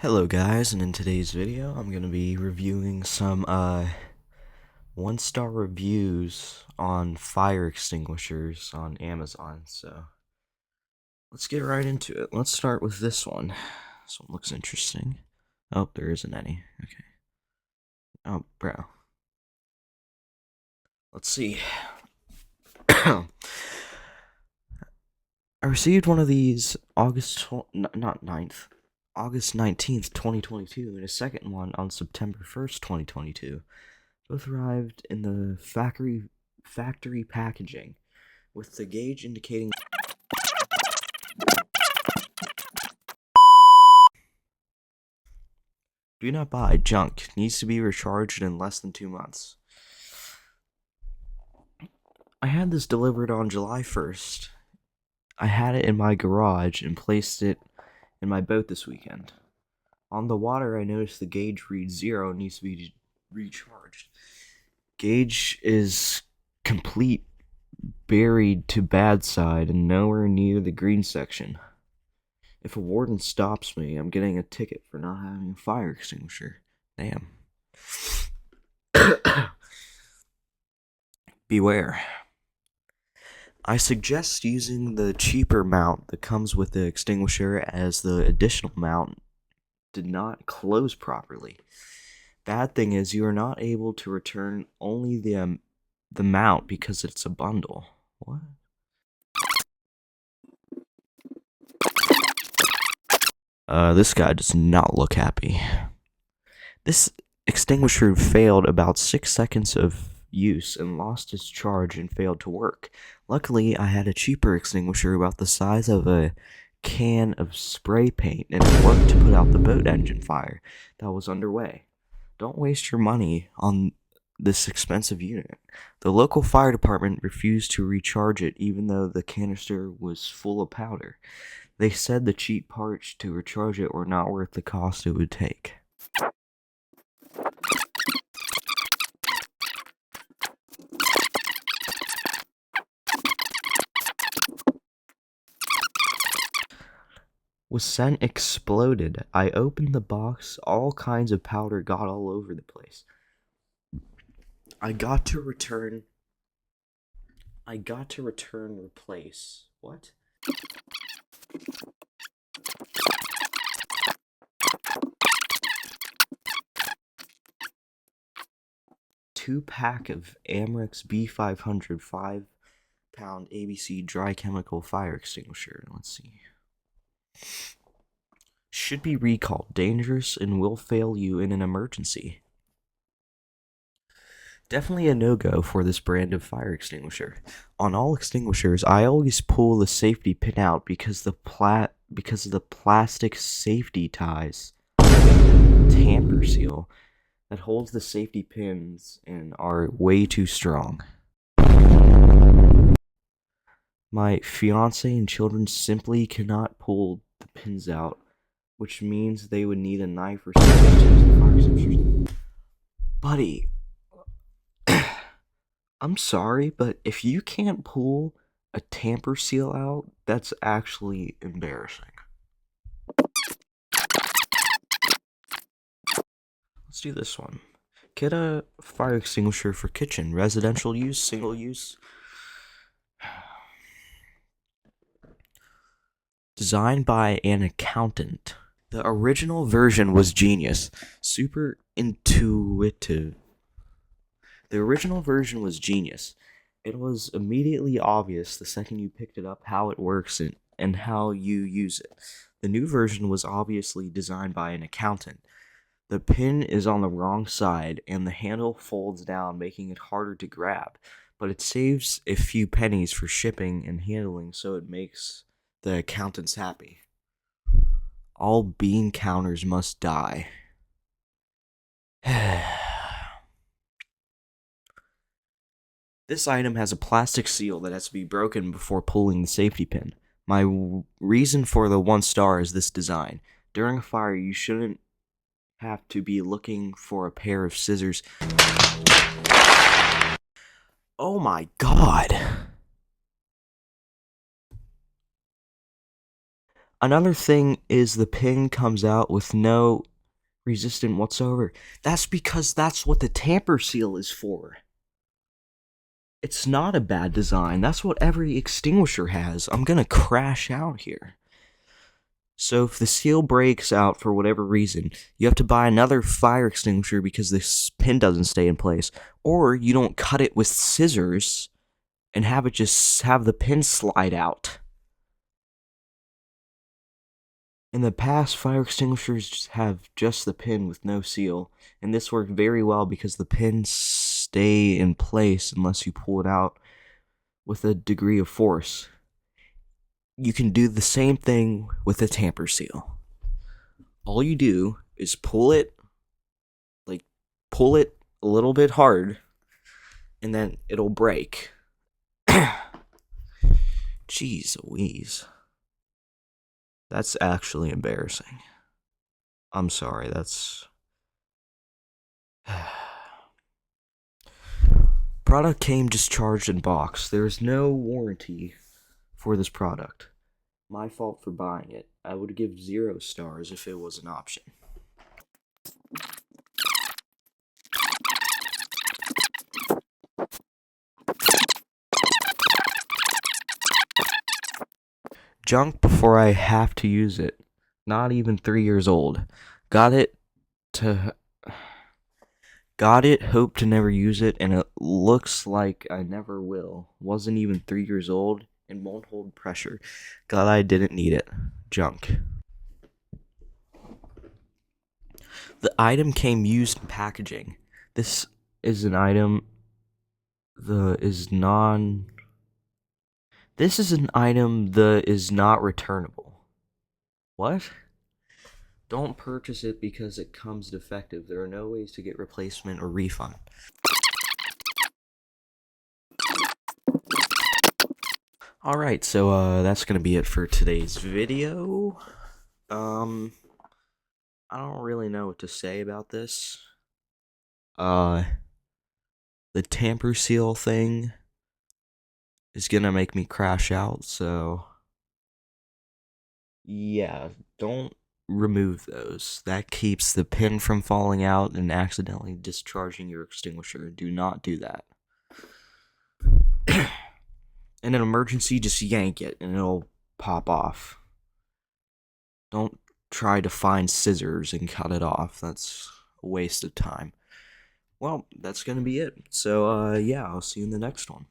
Hello guys, and in today's video I'm going to be reviewing some one-star reviews on fire extinguishers on Amazon. So let's get right into it. Let's start with this one. This one looks interesting. Oh, there isn't any. Okay. Oh, bro. Let's see. I received one of these August 19th, 2022, and a second one on September 1st, 2022. Both arrived in the factory packaging, with the gauge indicating do not buy junk, needs to be recharged in less than 2 months. I had this delivered on July 1st. I had it in my garage and placed it in my boat this weekend. On the water, I noticed the gauge reads 0 and needs to be recharged. Gauge is complete buried to bad side and nowhere near the green section. If a warden stops me, I'm getting a ticket for not having a fire extinguisher. Damn. Beware. I suggest using the cheaper mount that comes with the extinguisher, as the additional mount did not close properly. Bad thing is you are not able to return only the mount because it's a bundle. What? This guy does not look happy. This extinguisher failed about 6 seconds of use and lost its charge and failed to work. Luckily, I had a cheaper extinguisher about the size of a can of spray paint, and it worked to put out the boat engine fire that was underway. Don't waste your money on this expensive unit. The local fire department refused to recharge it even though the canister was full of powder. They said the cheap parts to recharge it were not worth the cost it would take. Was sent exploded. I opened the box, all kinds of powder got all over the place. I got to return replace. What? Two-pack of Amrex B500 5-pound ABC dry chemical fire extinguisher. Let's see. Should be recalled. Dangerous and will fail you in an emergency. Definitely a no-go for this brand of fire extinguisher. On all extinguishers, I always pull the safety pin out because of the plastic safety ties tamper seal that holds the safety pins and are way too strong. My fiance and children simply cannot pull the pins out, which means they would need a knife or scissors to use the fire extinguisher. Buddy, I'm sorry, but if you can't pull a tamper seal out, that's actually embarrassing. Let's do this one. Get a fire extinguisher for kitchen, residential use, single use. Designed by an accountant. The original version was genius. Super intuitive. The original version was genius. It was immediately obvious the second you picked it up how it works and how you use it. The new version was obviously designed by an accountant. The pin is on the wrong side and the handle folds down, making it harder to grab, but it saves a few pennies for shipping and handling, so it makes the accountants happy. All bean counters must die. This item has a plastic seal that has to be broken before pulling the safety pin. My reason for the 1 star is this design. During a fire, you shouldn't have to be looking for a pair of scissors. Oh my god. Another thing is the pin comes out with no resistance whatsoever. That's because that's what the tamper seal is for. It's not a bad design. That's what every extinguisher has. I'm gonna crash out here. So if the seal breaks out for whatever reason, you have to buy another fire extinguisher because this pin doesn't stay in place. Or you don't cut it with scissors and have it just have the pin slide out. In the past, fire extinguishers have just the pin with no seal, and this worked very well because the pins stay in place unless you pull it out with a degree of force. You can do the same thing with a tamper seal. All you do is pull it a little bit hard, and then it'll break. Jeez Louise. That's actually embarrassing. I'm sorry, that's... Product came discharged in box. There is no warranty for this product. My fault for buying it. I would give 0 stars if it was an option. Junk before I have to use it. Not even 3 years old. Got it, hope to never use it, and it looks like I never will. Wasn't even 3 years old, and won't hold pressure. Glad I didn't need it. Junk. The item came used in packaging. This is an item that is not returnable. What? Don't purchase it because it comes defective. There are no ways to get replacement or refund. Alright, so that's gonna be it for today's video. I don't really know what to say about this. The tamper seal thing is gonna make me crash out, so yeah, don't remove those. That keeps the pin from falling out and accidentally discharging your extinguisher. Do not do that. In an emergency, just yank it and it'll pop off. Don't try to find scissors and cut it off. That's a waste of time. Well, that's gonna be it. So, yeah, I'll see you in the next one.